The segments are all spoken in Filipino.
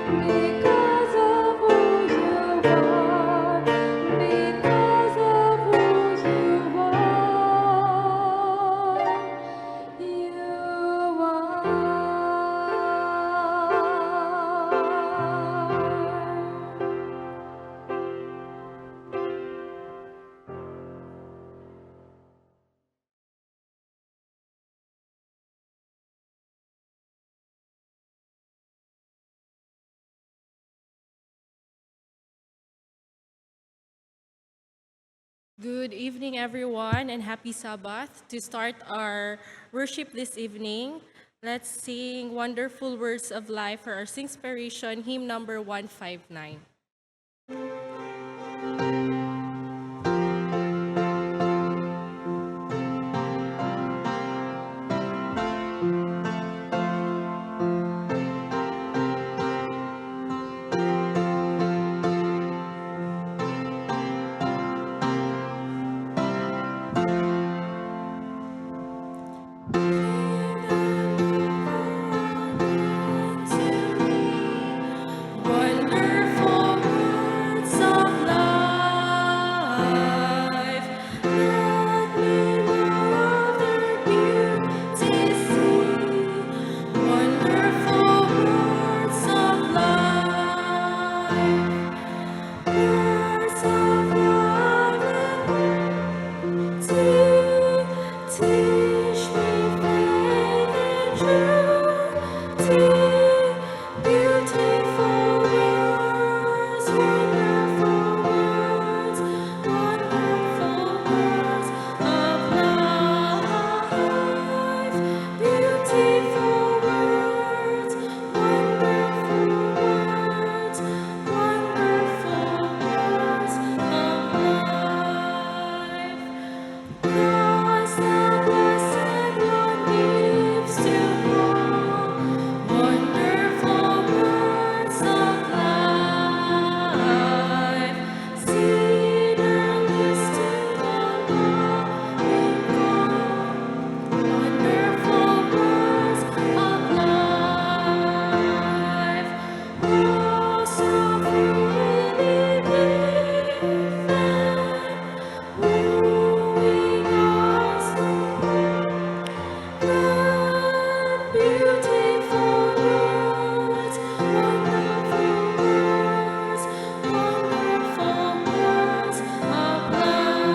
Because of who you are, because of who you Good evening, everyone, and happy Sabbath. To start our worship this evening, let's sing Wonderful Words of Life for our Singspiration, hymn number 159. Wonderful words of life, let me more of their beauty see. Wonderful words of life, words of life, teach me faith and truth. Beautiful words, wonderful words, wonderful words of life. Beautiful words, wonderful words, wonderful words of life. Cause the blessed one gives to all wonderful words of life. Seed and gifts to the loving God. Wonderful words of life. Oh, so freely given, wooing us. Beautiful words, wonderful words, wonderful words of life.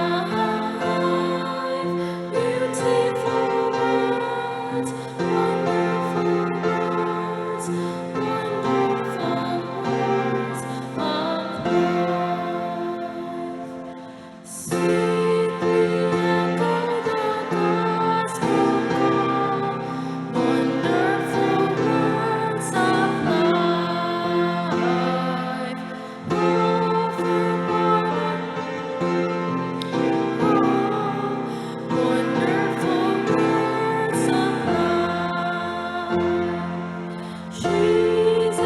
Beautiful words, wonderful words, wonderful words of life. Sweetly echo the gospel call, wonderful words of life. Over pardon, wonderful words of life. Jesus,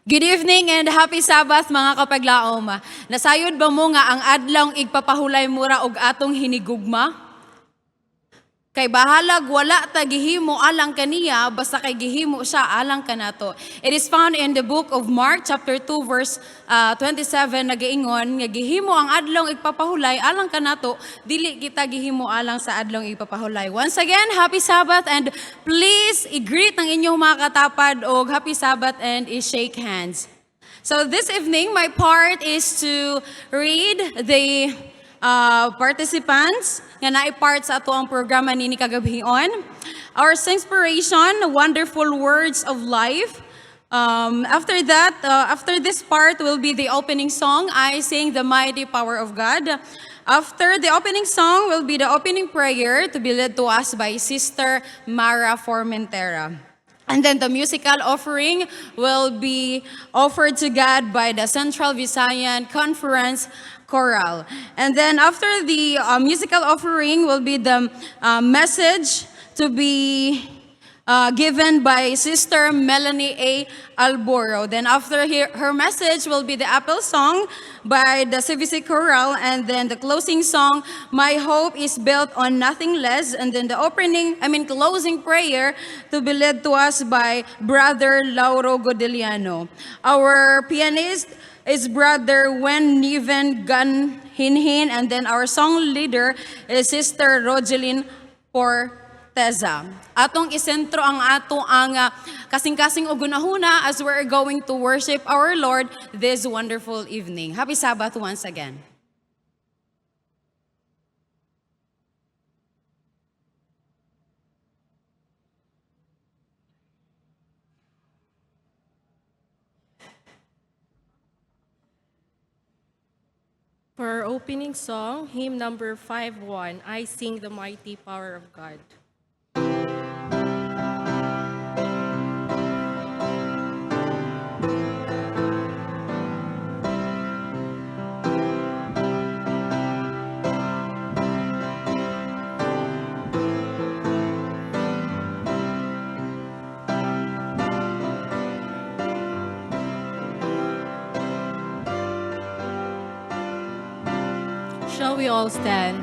Good evening and happy Sabbath mga kapaglaom. Nasayod ba mo nga ang adlaw igpapahulay mura og atong hinigugma? Kay bahalag wala ta gihimo alang kaniya basta kay gihimo siya alang kanato. It is found in the book of Mark chapter 2 verse 27 nagaingon nga gihimo ang adlaw igpapahulay alang kanato dili kita gihimo alang sa adlaw igpapahulay. Once again, happy Sabbath and please i-greet ang inyong mga katapad og happy Sabbath and i-shake hands. So this evening my part is to read the participants nga naipart sa ato ang programa nini kagabhion. Our inspiration, wonderful words of life. After that, after this part will be the opening song, I Sing the Mighty Power of God. After the opening song will be the opening prayer to be led to us by Sister Mara Formentera. And then the musical offering will be offered to God by the Central Visayan Conference Choral. And then after the musical offering will be the message to be given by Sister Melanie A. Alboro. Then after her message will be the apple song by the CVC Choral, and then the closing song, My Hope is Built on Nothing Less, and then the closing prayer to be led to us by Brother Lauro Godeliano. Our pianist is Brother Wen Niven Gan Hinhin, and then our song leader is Sister Rogeline Porteza. Atong isentro ang ato ang kasing-kasing ugunahuna as we're going to worship our Lord this wonderful evening. Happy Sabbath once again. For our opening song, hymn number 5-1, I Sing the Mighty Power of God. Shall we all stand?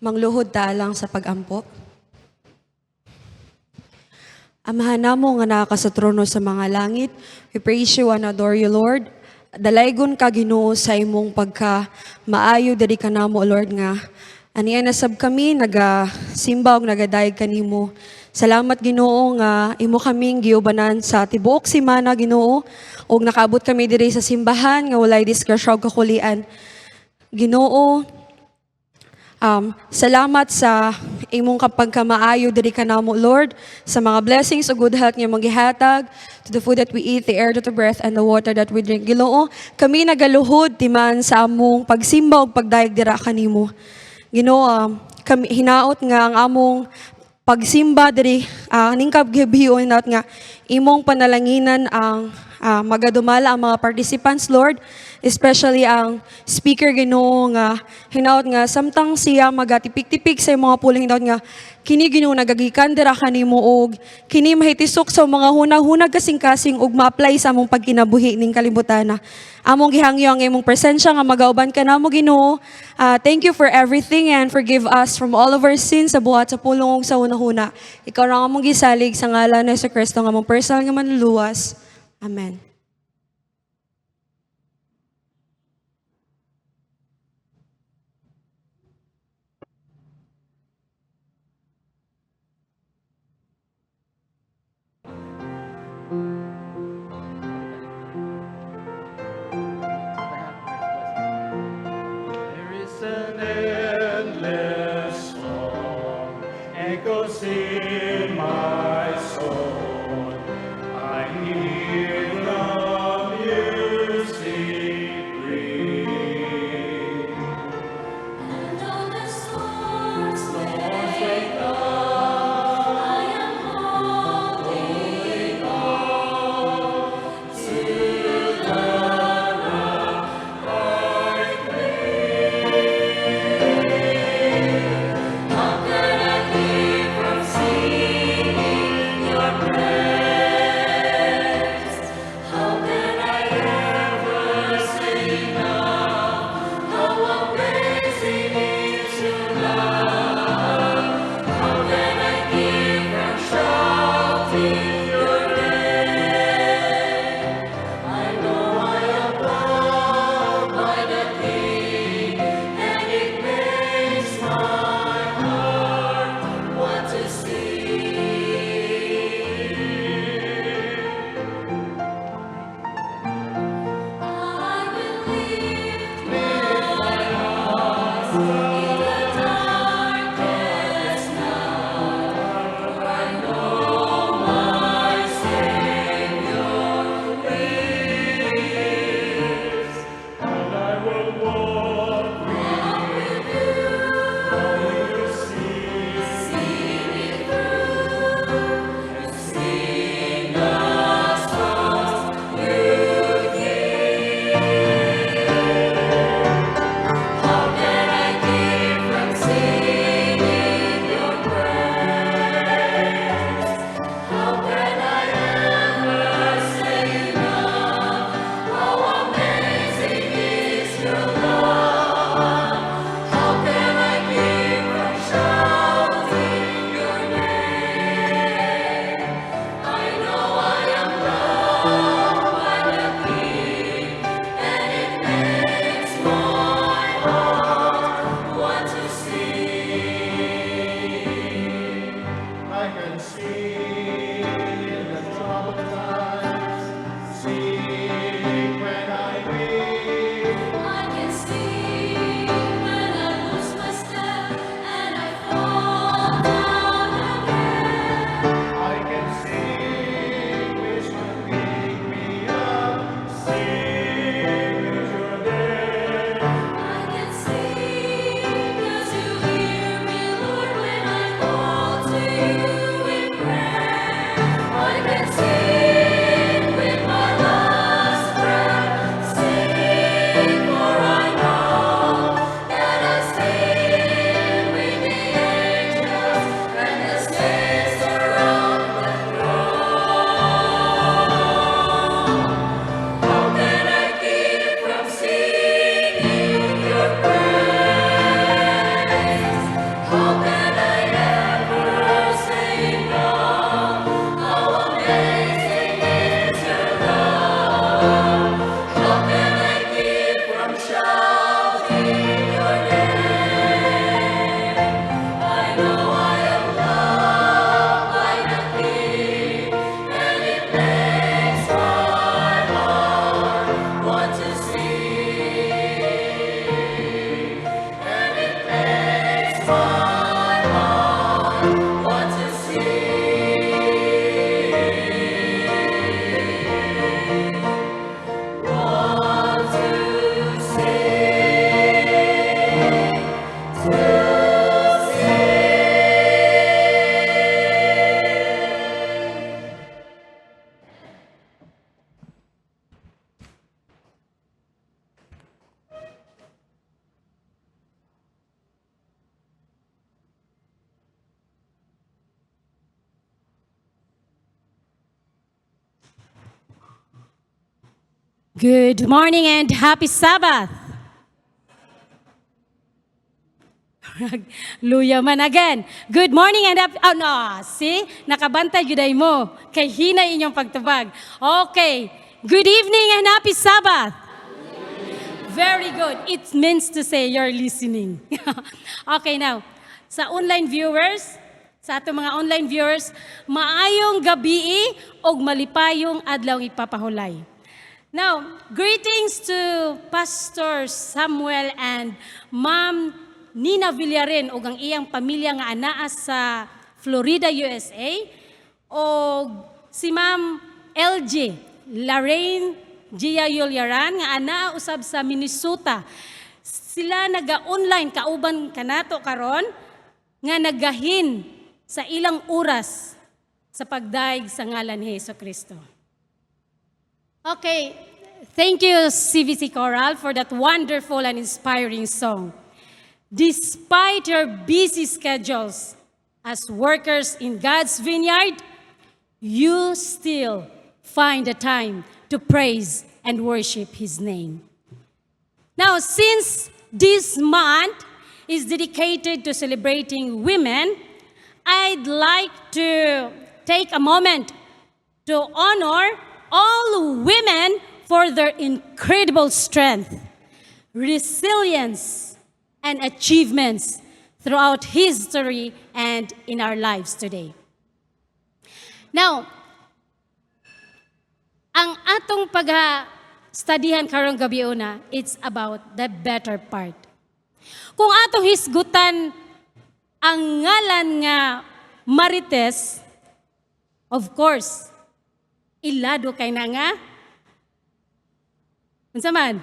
Mangluhod ta lang sa pagampo. Amahan namo nga naa ka sa trono sa mga langit, we praise you and adore you, Lord. Dalaygon ka Ginoo sa imong pagka maayo diri ka namo, Lord, nga aniya nasab kami nagasimba ug nagadayeg kanimo. Salamat Ginoo nga imo kaming giubanan sa tibuok semana, Ginoo, ug nakaabot kami diri sa simbahan nga walay disgrasya ug kakulian. Ginoo, Salamat sa imong kapagkamaayo diri ka namo, Lord, sa mga blessings o good health nga magihatag, to the food that we eat, the air that we breath, and the water that we drink. Ginoo, kami nagaluhod timan sa among pagsimba ug pagdayeg dira kanimo. Ginoo, kami hinaot nga ang among pagsimba diri ningkab gabion hinaot nga imong panalanginan ang magadumala ang mga participants, Lord, especially ang speaker, Ginoo, nga hinaot nga samtang siya magatipik-tipik sa mga pulang, hinaot nga kini, Ginoo, nagagikan dira kanimo og kini mahitisok sa mga hunag-hunag kasing-kasing og ma-apply sa among pagkinabuhi ning kalibutan. Among gihangyo ang imong presensya nga magauban ka namo, Ginoo. Thank you for everything and forgive us from all of our sins sa buhat sa pulong ug sa hunahuna. Ikaw ra ang among gisalig sa ngalan ni Kristo nga among personal nga manluluwas. Amen. There is an endless song echoes in my soul. I hear the Good morning and happy Sabbath. Luya man again. Good morning and happy... Oh no, see? Nakabantay juday mo. Kay hinay inyong pagtubag. Okay. Good evening and happy Sabbath. Very good. It means to say you're listening. Okay, now. Sa online viewers, sa ato mga online viewers, maayong gabi o malipayong adlaw ipapahulay. Now, greetings to Pastor Samuel and Ma'am Nina Villarin o ang iyang pamilya nga anaa sa Florida, USA o si Ma'am LG Lorraine Gia Yulyaran nga anaa usab sa Minnesota. Sila naga-online kauban kanato karon nga nagahin sa ilang oras sa pagdaig sa ngalan ni Hesukristo. Okay, thank you CVC Choral for that wonderful and inspiring song. Despite your busy schedules as workers in God's vineyard, you still find the time to praise and worship His name. Now, since this month is dedicated to celebrating women, I'd like to take a moment to honor all women for their incredible strength, resilience, and achievements throughout history and in our lives today. Now, ang atong pag-studyhan karong gabi una, it's about the better part. Kung atong hisgutan ang ngalan nga Marites, of course, ilado kay na nga, unsa man?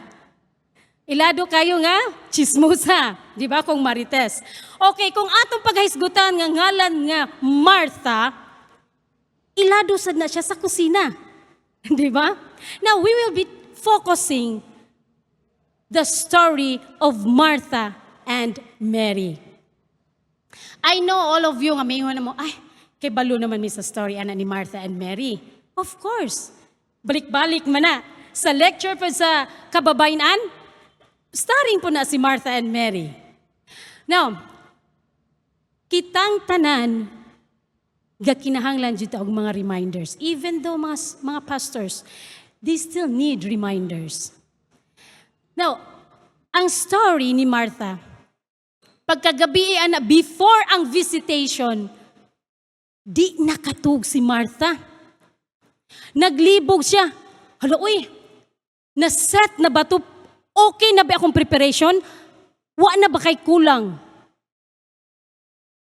Ilado kayo nga, chismosa, di ba, kung Marites. Okay, kung atong paghisgutan nga ngalan nga Martha, ilado sad na siya sa kusina. Di ba? Now, we will be focusing the story of Martha and Mary. I know all of you nga mayingon na mo, ay, kay balo naman mi sa story ana ni Martha and Mary. Of course. Balik-balik man na. Sa lecture pa sa kababayan, starring po na si Martha and Mary. Now, kitang tanan, gakinahanglan dito og mga reminders. Even though mga pastors, they still need reminders. Now, ang story ni Martha, pagkagabi ana, before ang visitation, di nakatug si Martha. Naglibog siya. Hala, uy, na-set na ba ito? Okay na ba akong preparation? Wa na ba kay kulang?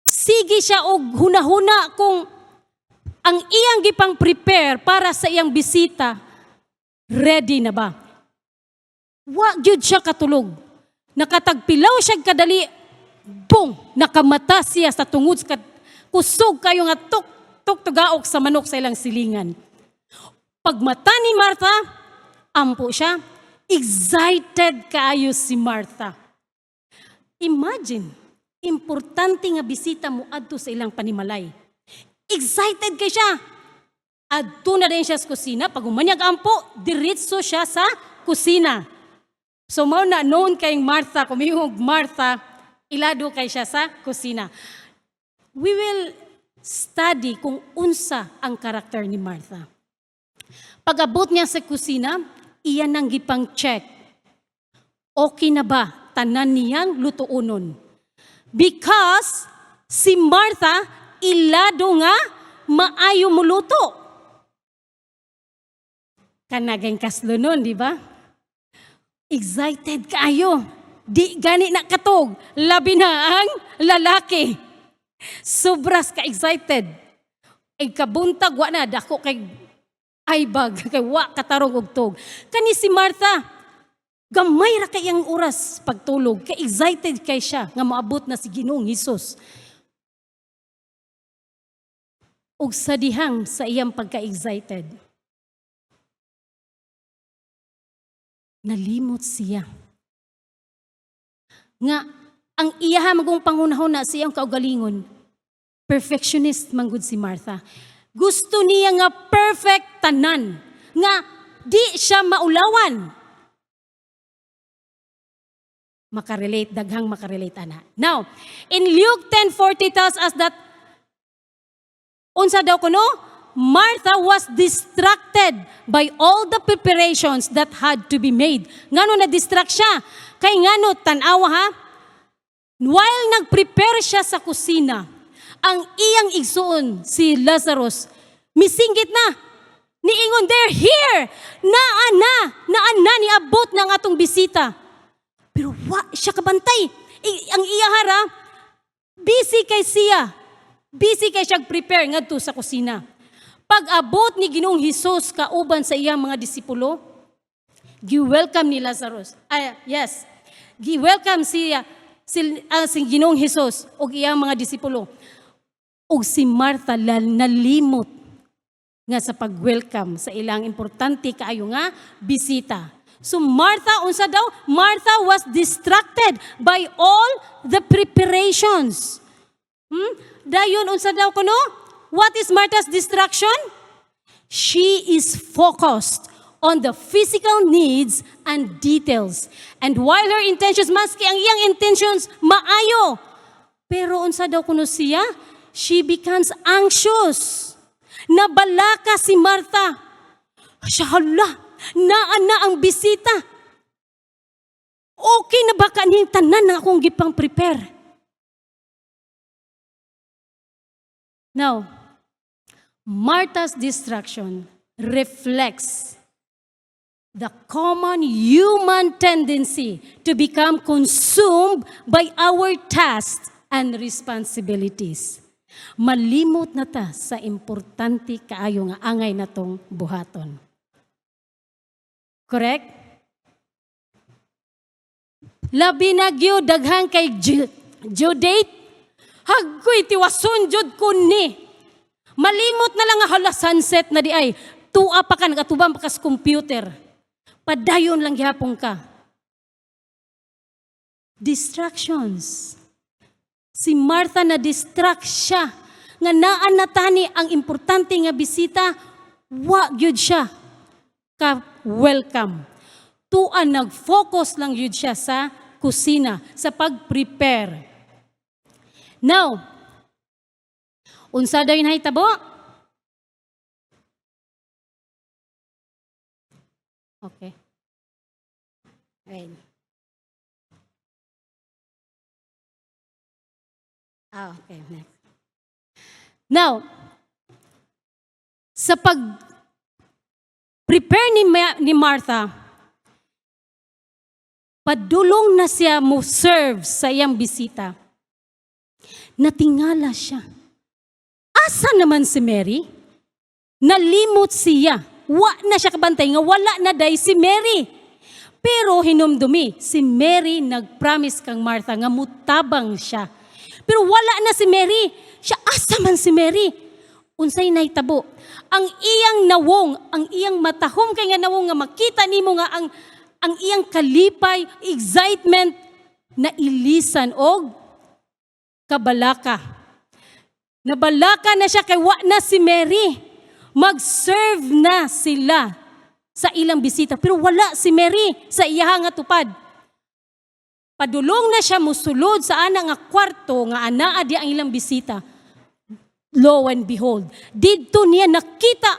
Sige siya og hunahuna kung ang iyang gipang prepare para sa iyang bisita, ready na ba? Wa gyud siya katulog. Nakatagpilaw siya kadali, boom, nakamata siya sa tungod kusog kayo nga tuk tugaok sa manok sa ilang silingan. Pagmata ni Martha, ampo siya. Excited kaayo si Martha. Imagine, importante nga bisita mo adto sa ilang panimalay. Excited kay siya. Adto na din siya sa kusina. Pag umanyag ampo, diretso siya sa kusina. So mao na known kay Martha, kumihog Martha, ilado kay siya sa kusina. We will study kung unsa ang karakter ni Martha. Pag-abot niya sa kusina, iyan nang gipang check. Okay na ba tanan niyang lutuunon? Because si Martha ilado nga maayo muluto. Kanagay kaslo nun, di ba? Excited kaayo. Di gani na katog. Labi na ang lalaki. Sobras ka-excited. Ay kabuntag, wa na, dako kay aybag, kay wa katarong og tog. Kani si Martha, gamay ra kay ang oras pagtulog, kay excited kay siya nga maabot na si Ginoong Hesus. Og sa dihang sa iyang pagka-excited, nalimot siya. Nga, ang iyaha magong pangunahon na siyang kaugalingon, perfectionist manggod si Martha. Gusto niya nga perfect tanan. Nga di siya maulawan. Makarelate, daghang makarelate ana. Now, in Luke 10:40 tells us that unsa daw kuno? Martha was distracted by all the preparations that had to be made. Ngano na distract siya? Kay ngano tan-awa ha? While nag-prepare siya sa kusina, ang iyang igsuon si Lazarus misinggit na. Niingon, they're here. Naa niabot ng atong bisita. Pero siya kabantay. Ang iya hara, busy kay siya. Busy kay siya prepare ngadto sa kusina. Pag-abot ni Ginoong Hesus kauban sa iyang mga disipulo, gi-welcome ni Lazarus. Yes. Gi-welcome si Ginoong Hesus o iyang mga disipulo. O si Martha nalimot nga sa pag-welcome sa ilang importante kaayo nga bisita. So Martha, unsa daw? Martha was distracted by all the preparations. Dayon, unsa daw kuno? What is Martha's distraction? She is focused on the physical needs and details. And while her intentions, maski ang iyang intentions, maayo. Pero unsa daw kuno siya? She becomes anxious. Nabalaka si Martha. Siya, hala, naa ang bisita. Okay na ba kaning tanan na akong gipang prepare? Now, Martha's distraction reflects the common human tendency to become consumed by our tasks and responsibilities. Malimot na ta sa importante kaayo nga angay natong buhaton. Correct? Labi na gyud daghang kay due date. Hagkoy tiwason jud kunni. Malimot na lang nga hala sunset na di ay. Tua pa ka nagatubang pa ka sa computer. Padayon lang gihapon ka. Distractions. Si Martha na distract siya. Nga naan natani ang importante nga bisita, wa gyud siya ka welcome. Tuan nag-focus lang gyud siya sa kusina, sa pag-prepare. Now, unsa daw nahitabo? Okay. Wait. Okay, next. Now, sa pag-prepare ni Martha, padulong na siya mo serve sa iyang bisita. Natingala siya. Asa naman si Mary? Nalimot siya. Wa na siya kabantay nga wala na day si Mary. Pero hinumdumi, si Mary nagpromise kang Martha nga mutabang siya. Pero wala na si Mary. Siya, asa man si Mary? Unsay nahitabo? Ang iyang nawong, ang iyang matahom kay nga nawong nga makita nimo nga ang iyang kalipay, excitement na ilisan og kabalaka. Nabalaka na siya kay wa na si Mary. Mag-serve na sila sa ilang bisita. Pero wala si Mary sa iyang nga tupad. Padulong na siya musulod sa ana nga kwarto nga anaa di ang ilang bisita. Lo and behold, didto niya nakita,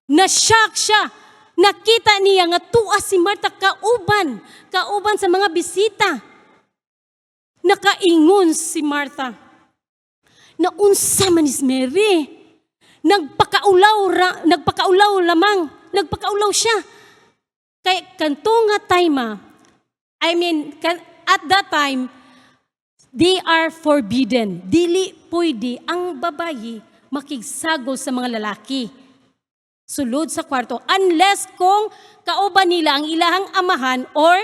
na-shock siya. Nakita niya nga tuwa si Martha kauban sa mga bisita. Nakaingon si Martha. Na unsa man is Mary? Nagpakaulaw siya. Kay kanto nga time, at that time, they are forbidden. Dili pwede ang babayi makigsagol sa mga lalaki. Sulod sa kwarto. Unless kung kauban nila ang ilahang amahan or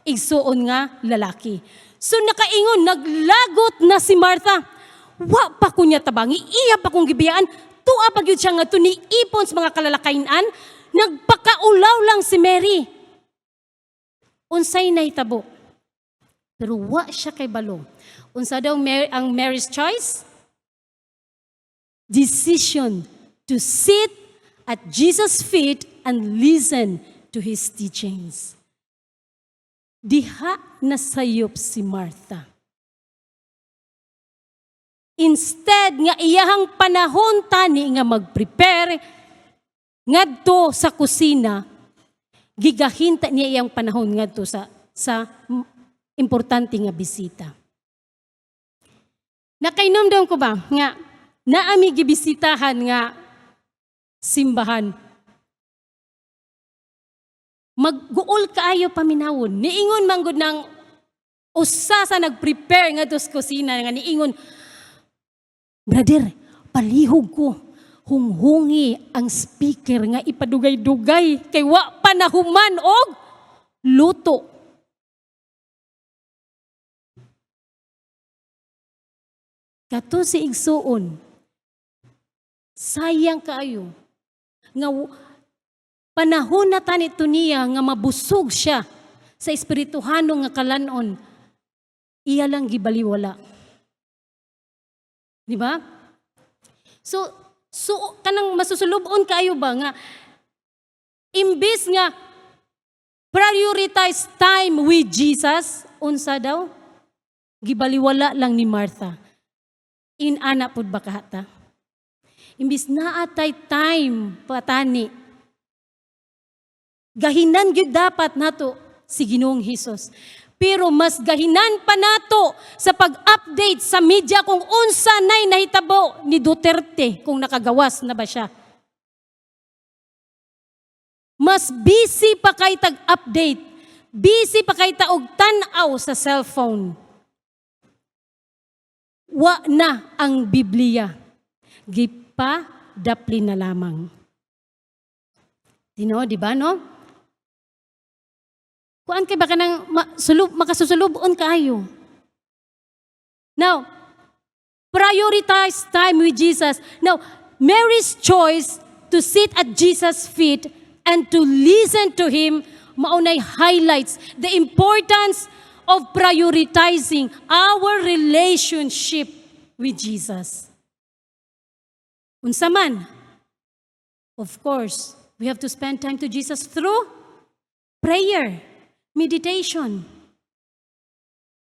igsuon nga lalaki. So nakaingon, naglagot na si Martha. Wa pa ko niya tabangi, iya pa kong gibiyaan. Tuwa pa gyud siya nga to ni ipon sa mga kalalakainan. Nagpakaulaw lang si Mary. Unsay nahitabo. Pero wa siya kay balo. Unsa daw ang Mary's choice? Decision to sit at Jesus' feet and listen to His teachings. Diha nasayop si Martha. Instead nga iyahang panahon tani nga mag-prepare ngadto sa kusina, gigahinta niya iyang panahon ngadto sa importante nga bisita. Nakainomdom ko ba nga naami gibisitahan nga simbahan. Magguol kaayo paminawon. Niingon manggod ng usa sa nag-prepare nga sa kusina nga niingon, brother, palihog ko. Hunghungi ang speaker nga ipadugay-dugay kay wa pa nahuman og luto. Kato si igsuon, sayang kaayo nga panahon na tanito niya nga mabusog siya sa espirituhanong nga kalanon, iya lang gibaliwala. Di ba? So kanang masusulubon kayo ba nga imbis nga prioritize time with Jesus, unsa daw? Gibaliwala lang ni Martha. Inana pud ba kahata? Imbis naatay time patani. Gahinan gyud dapat nato si Ginoong Hesus. Pero mas gahinan pa nato sa pag-update sa media kung unsa nay nahitabo ni Duterte kung nakagawas na ba siya. Mas busy pa kay tag-update. Busy pa kay taog tan-aw sa cellphone. Wa na ang Biblia. Gipa-dapli na lamang. Di ba, no? Kuan kay baka nang makasusulubon kayo. Now, prioritize time with Jesus. Now, Mary's choice to sit at Jesus' feet and to listen to Him, maunay highlights the importance of prioritizing our relationship with Jesus. Unsa man, of course, we have to spend time to Jesus through prayer, meditation,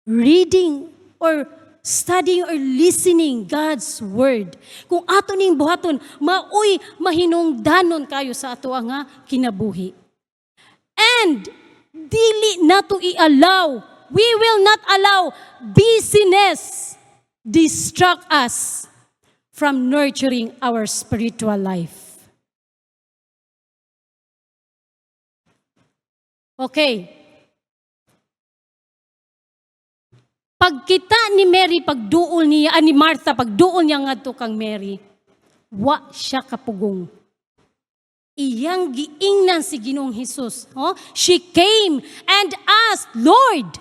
reading or studying or listening God's Word. Kung ato ning buhaton, maoy mahinungdanon kayo sa ato nga kinabuhi. And dili nato i-allow, we will not allow busyness distract us from nurturing our spiritual life. Okay. Pagkita ni Mary, pagduol niya, ni Martha, pagduol niya ngadto kang Mary, wa siya kapugong. Iyang giingnan si Ginoong Hesus. Oh? She came and asked, Lord,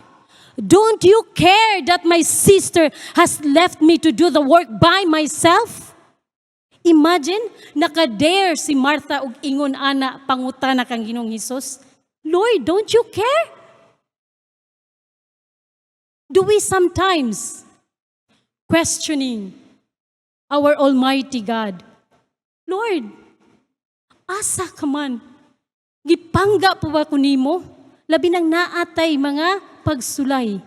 don't you care that my sister has left me to do the work by myself? Imagine, nakadare si Martha ug ingon ana pangutana kang Ginoong Hesus, Lord, don't you care? Do we sometimes questioning our Almighty God? Lord, asa ka man? Gipangga po ba ko nimo? Labi nang naatay mga pagsulay.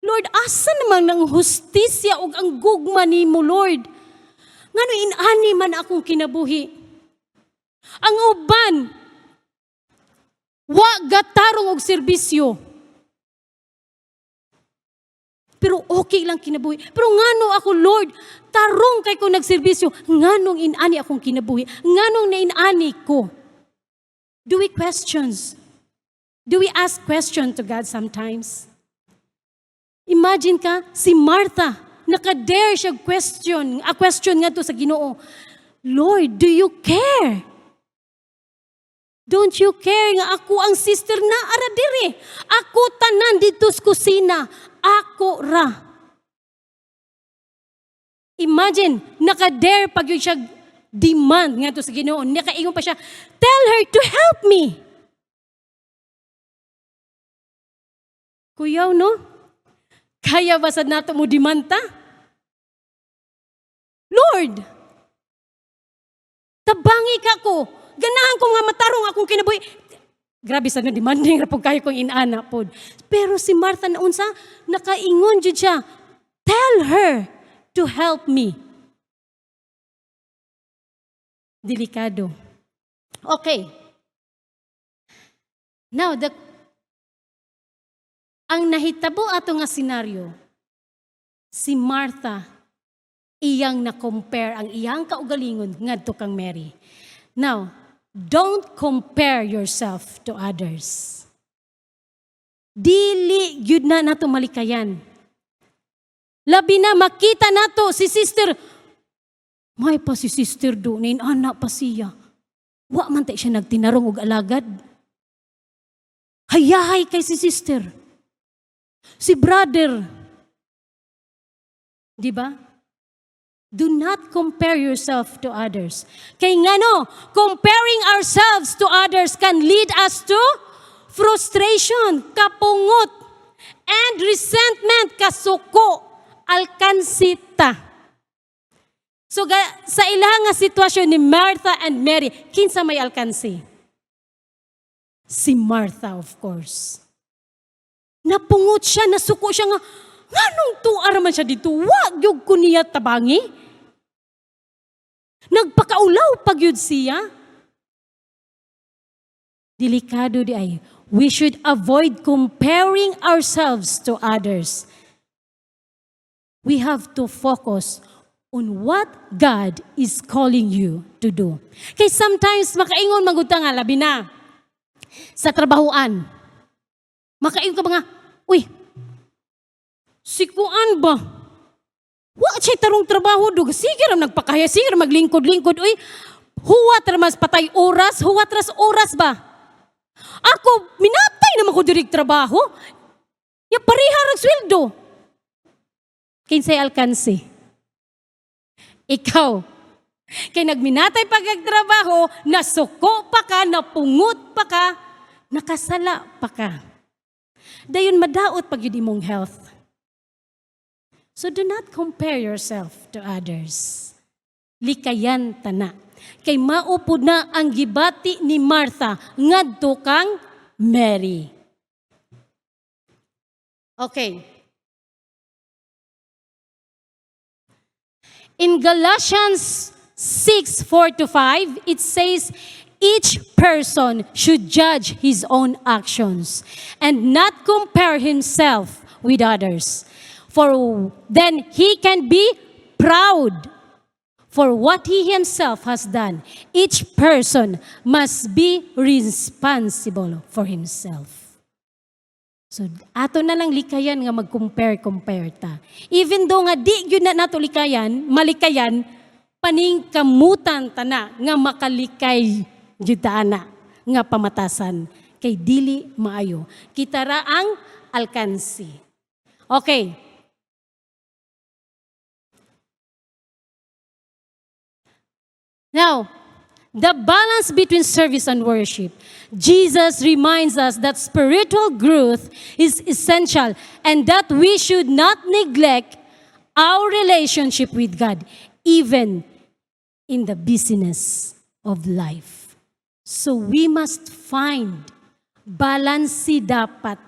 Lord, asa naman ng hustisya ug ang gugma nimo, Lord? Ngano inani man akong kinabuhi? Ang uban, wa gatarong og serbisyo. Pero okay lang kinabuhi. Pero ngano ako, Lord, tarong kay ko nagserbisyo, nganong inani akong kinabuhi? Nganong nainani ko? Do we questions? Do we ask question to God sometimes? Imagine ka, si Martha, nakadare siya question nga to sa Ginoo. Lord, do you care? Don't you care nga ako ang sister na ara diri? Ako tanan dito sa kusina. Ako ra. Imagine, nakadare pag yun siya demand nga to sa Ginoo. Nakaingon pa siya, tell her to help me. Kuyaw, no? Kaya ba sad nato mo dimanta? Lord, tabangi ka ko. Ganahan ko nga matarong akong kinabuhi. Grabe sa demanding ra pud kayo kong inana pod. Pero si Martha na unsa nakaingon jud siya. Tell her to help me. Delikado. Okay. Now, ang nahitabo ato nga senaryo, si Martha, iyang na-compare ang iyang kaugalingon ngadto kang Mary. Now, don't compare yourself to others. Dili gyud na nato malikayan. Labi na makita nato si sister, may pa si sister do, anak pa siya. Wa man tayo siya nagtinarong og alagad. Hayahay kay si sister. Si brother. Di ba? Do not compare yourself to others. Kay ngano, comparing ourselves to others can lead us to frustration, kapungot, and resentment, kasuko, alkansita. So sa ilang nga sitwasyon ni Martha and Mary, kinsa may alkansi? Si Martha, of course. Napungot siya, nasuko siya nga, nganong tuar man siya dito, wag yung kuniya tabangi. Nagpakaulaw pag yun siya. Delikado di ay, we should avoid comparing ourselves to others. We have to focus on what God is calling you to do. Kaya sometimes makaingon maguta nga, labi na, sa trabahoan. Makaingon ka mga, uy, sikuan ba? Wa siya tarong trabaho do. Sige ram nagpakaya, sige ram maglingkod-lingkod. Uy, huwat ramas patay oras, huwat ras oras ba? Ako, minatay naman ko direct trabaho. Ya parihar ang sweldo. Kinsay alkansi? Ikaw. Kay nagminatay pagagtrabaho, nasuko pa ka, napungot pa ka, nakasala pa ka. Dayon madaot pag yun imong health. So do not compare yourself to others. Likayan tana. Kay maupod na ang gibati ni Martha ngadto kang Mary. Okay. In Galatians 6:4-5, it says, each person should judge his own actions and not compare himself with others. For then he can be proud for what he himself has done. Each person must be responsible for himself. So, ato na lang likayan nga mag-compare ta. Even though nga di yun na nato likayan, malikayan, paningkamutan ta na nga makalikay juta na nga pamatasan. Kay dili maayo. Kita ra ang alkansi. Okay. Now, the balance between service and worship. Jesus reminds us that spiritual growth is essential and that we should not neglect our relationship with God, even in the busyness of life. So we must find balance dapat.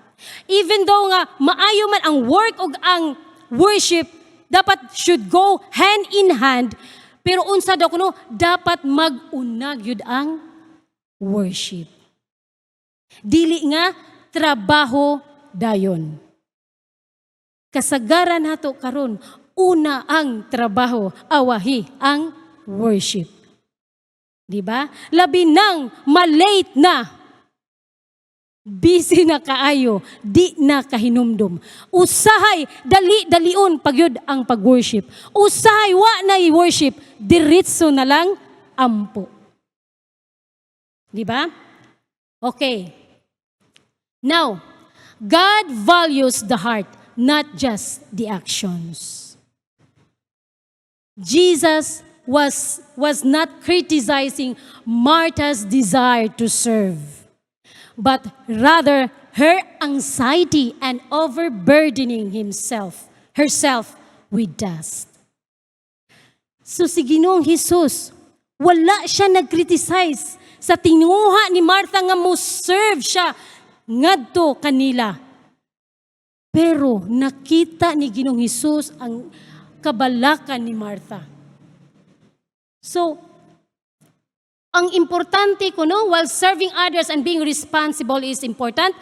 Even though nga maayo man ang work o ang worship, dapat should go hand in hand. Pero unsa daw kuno, dapat mag-unag yun ang worship. Dili nga trabaho dayon. Kasagaran nato karon, una ang trabaho, awahi ang worship. Di ba? Labi nang malate na, busy na kaayo, di na kahinumdum. Usahay, dali-dalion pagyud ang pag-worship. Usahay, wa na i-worship, diretso na lang ampo. Di ba? Okay. Now, God values the heart, not just the actions. Jesus was not criticizing Martha's desire to serve, but rather her anxiety and overburdening herself with dust. So si Ginoong Jesus, wala siya nag-criticize sa tinguha ni Martha nga mo serve siya ngadto kanila. Pero nakita ni Ginoong Hesus ang kabalakan ni Martha. So, ang importante ko, no, while serving others and being responsible is important,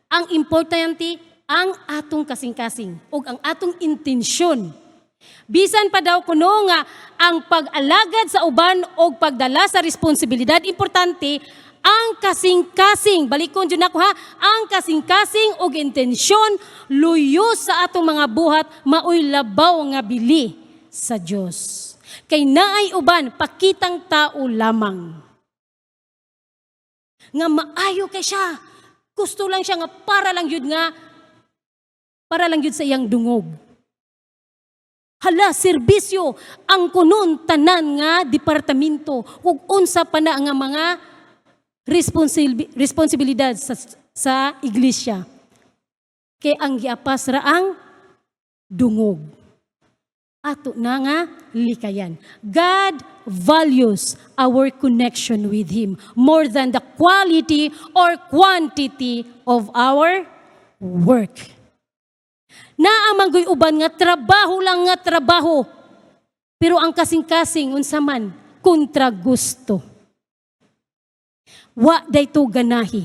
ang importante ang atong kasing-kasing o ang atong intensyon. Bisan pa daw kuno nga ang pag-alagad sa uban o pagdala sa responsibilidad, importante ang kasing-kasing. Balikon dyan ako ha, ang kasing-kasing o intensyon luyo sa atong mga buhat maoy labaw nga bili sa Dios. Kay naay uban pakitang tao lamang. Nga maayo kay siya. Gusto lang siya nga para lang yun sa iyang dungog. Hala, serbisyo ang kunon tanan nga departamento ug unsa pa na nga mga responsibilidad sa iglesia. Kay ang giapas ra ang dungog. Ato na nga likayan. God values our connection with Him more than the quality or quantity of our work. Naamanggoy uban nga trabaho lang nga trabaho. Pero ang kasing-kasing unsa man kontra gusto. Wa dayto ganahi.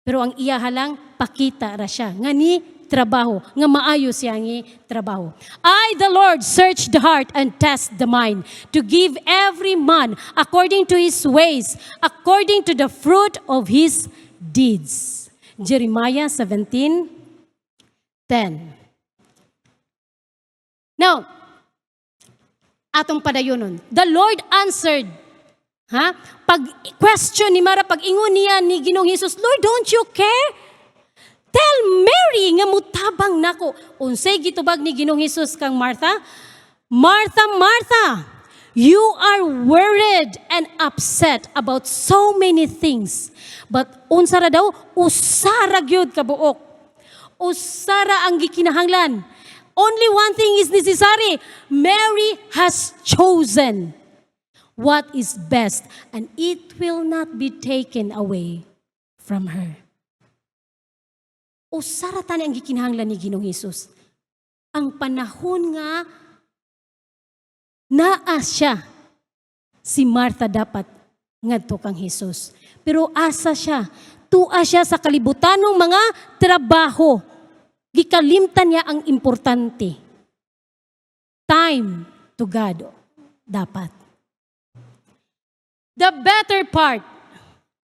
Pero ang iya halang pakita ra siya nga ni trabaho, nga maayo siya ni trabaho. I, the Lord, search the heart and test the mind to give every man according to his ways, according to the fruit of his deeds. Jeremiah 17:10. Now, atong padayonon, the Lord answered, pag-question ni Mara, pag-ingon niya ni Ginoong Hesus, Lord, don't you care? Tell Mary nga mutabang nako. Unsay gitubag ni Ginoong Hesus kang Martha? Martha, Martha, you are worried and upset about so many things. But unsa ra daw? Usara gyud kabuok. Usara ang gikinahanglan. Only one thing is necessary. Mary has chosen what is best, and it will not be taken away from her. Usara tani ang gikinahanglan ni Ginoong Hesus. Ang panahon nga naa siya, si Martha dapat ngadto kang Hesus. Pero asa siya? Tua siya sa kalibutanong mga trabaho. Gikalimtan niya ang importante. Time to God dapat. The better part,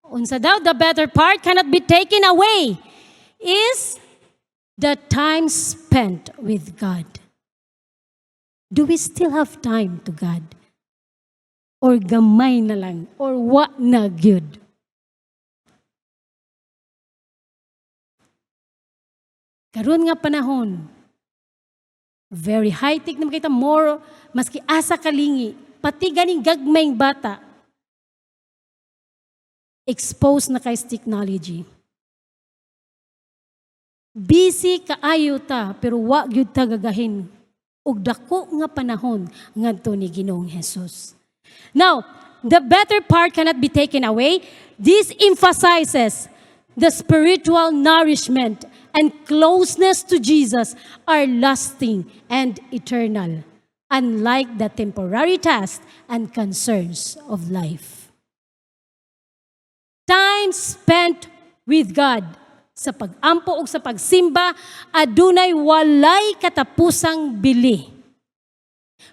unsa daw, the better part cannot be taken away, is the time spent with God. Do we still have time to God? Or gamay na lang? Or wa na gyud? Karon nga panahon, very high-tech na makita, more, maski asa kalingi, pati ganing gagmayng bata, exposed na kay technology. Busy kaayo ta, pero wa gyud ta gagahin og dako nga panahon ngadto ni Ginoong Hesus. Now, the better part cannot be taken away. This emphasizes the spiritual nourishment and closeness to Jesus are lasting and eternal, unlike the temporary tasks and concerns of life. Time spent with God sa pag-ampo o sa pagsimba, adunay walay katapusang bili.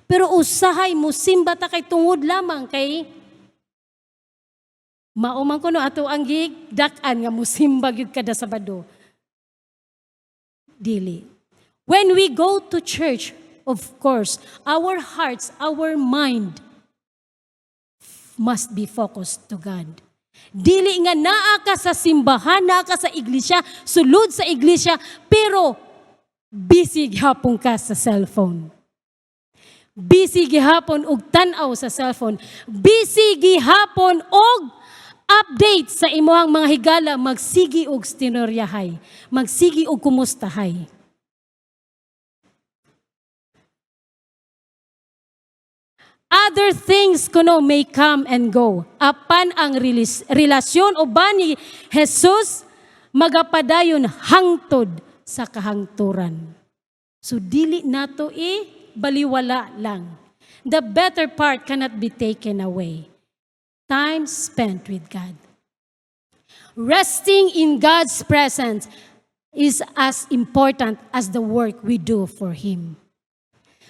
Pero usahay mo simba ta kay tungod lamang kay mauman ko no ato ang gigdak-an nga musimba gyud kada Sabado. Dili. When we go to church, of course, our hearts, our mind must be focused to God. Dili nga naa ka sa simbahan, naa ka sa iglesia, sulod sa iglesia, pero busy gihapon ka sa cellphone. Busy gihapon og tan-aw sa cellphone. Busy gihapon og update sa imuhang mga higala, magsigi og stinoryahay, magsigi og kumustahay. other things kuno may come and go. Apan ang relasyon uban ni Jesus magapadayon hangtod sa kahangturan. So dili nato baliwala lang. The better part cannot be taken away. Time spent with God. Resting in God's presence is as important as the work we do for Him.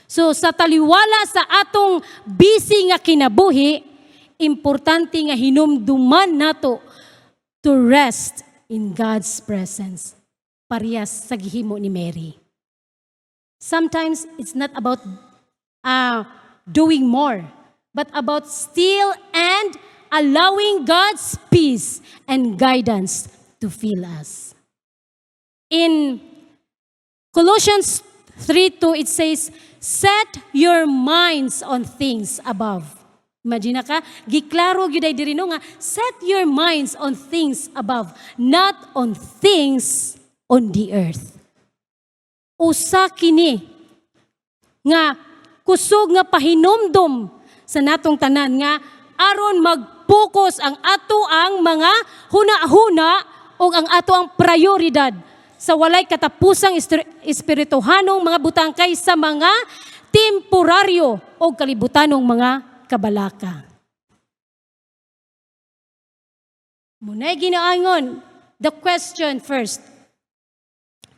So sa taliwala sa atong busy nga kinabuhi, importante nga hinumduman nato to rest in God's presence. Parehas sa gihimo ni Mary. Sometimes it's not about doing more, but about still and allowing God's peace and guidance to fill us. In Colossians 3:2, it says, set your minds on things above. Imagine ka, giklaro gyud ay diri no nga, set your minds on things above, not on things on the earth. Usa kini nga kusog nga pahinumdom sa natong tanan nga aron mag-focus ang ato ang mga huna-huna o ang ato ang prioridad sa walay katapusang espirituhanong mga butangkay sa mga temporaryo o kalibutanong mga kabalaka. Muna'y ginaangon, the question first,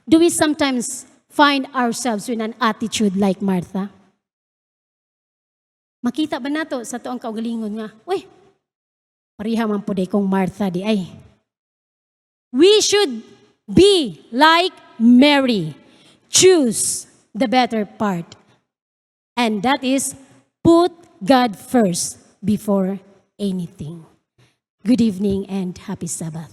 do we sometimes find ourselves with an attitude like Martha? Makita ba nato sa tuang kaugalingon nga, uy, pariha man po day kong Martha di ay. We should be like Mary. Choose the better part. And that is, put God first before anything. Good evening and happy Sabbath.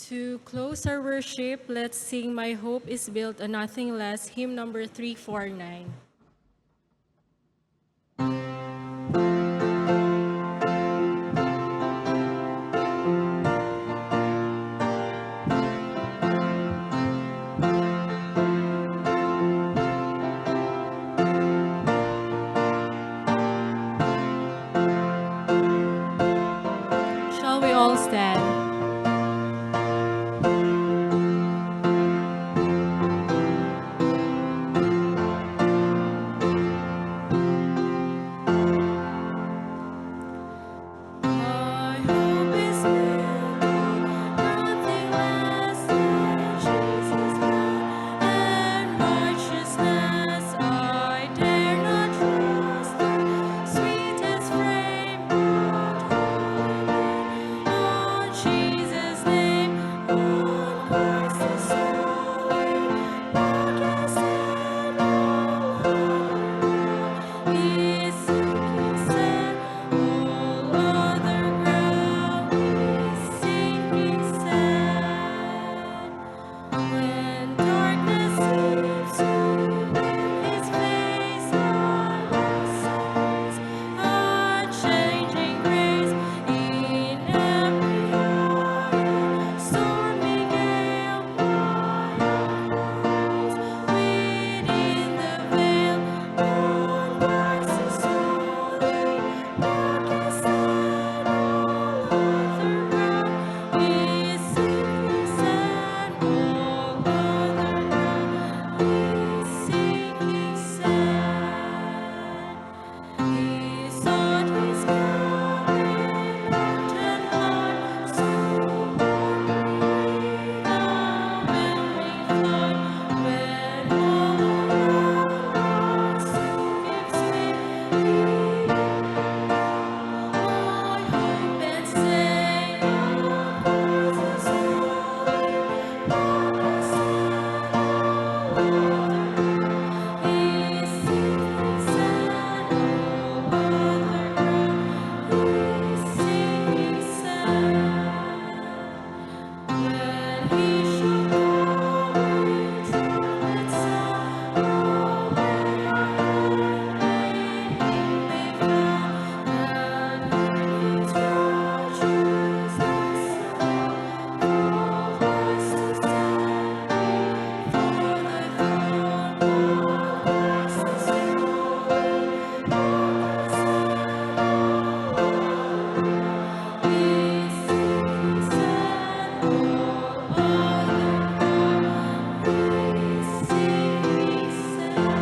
To close our worship, let's sing My Hope is Built on Nothing Less, hymn number 349. Shall we all stand? My hope is built on nothing less than Jesus' blood and righteousness. I dare not trust the sweetest frame, but wholly on Jesus' name, on Christ the solid rock I stand. All other is sinking sand. All other ground is sinking sand. When darkness seems to veil its face, I will sing unchanging grace in every hour. Stormy gale, my arms within the veil. On Christ the solid rock I stand. All other ground is sinking sand. All other ground is sinking sand. He sought his coming out and light, so boldly now will we fly. When all around us gives way, my hope and stay on Christ the solid rock I stand. All other is sinking sand. All other ground is sinking sand. When he shall come with trumpet sound, oh, when our Lord in him may found, and in his righteousness all Christ to stand before thy throne. On Christ the solid rock I stand. All other is sinking sand. All other is sinking sand.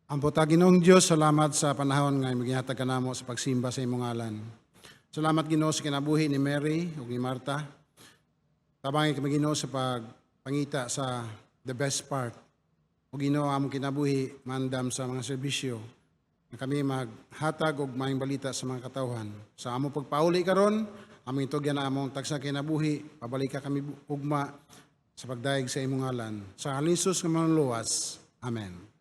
Ang puta Ginoong Diyos, salamat sa panahon nga magihatag kanamo sa pagsimba sa imong ngalan. Salamat Ginoo sa kinabuhi ni Mary ug ni Marta. Tabangi kami Ginoo sa pagpangita sa the best part. O Ginoo among kinabuhi mandam sa mga serbisyo. Na kami maghatag og maayong balita sa mga katawhan. Sa among pagpauli karon, Aming tugyan na among tagsa kinabuhi, pabalika kami ugma sa pagdaig sa imong ngalan. Sa halisos ng mga luwas. Amen.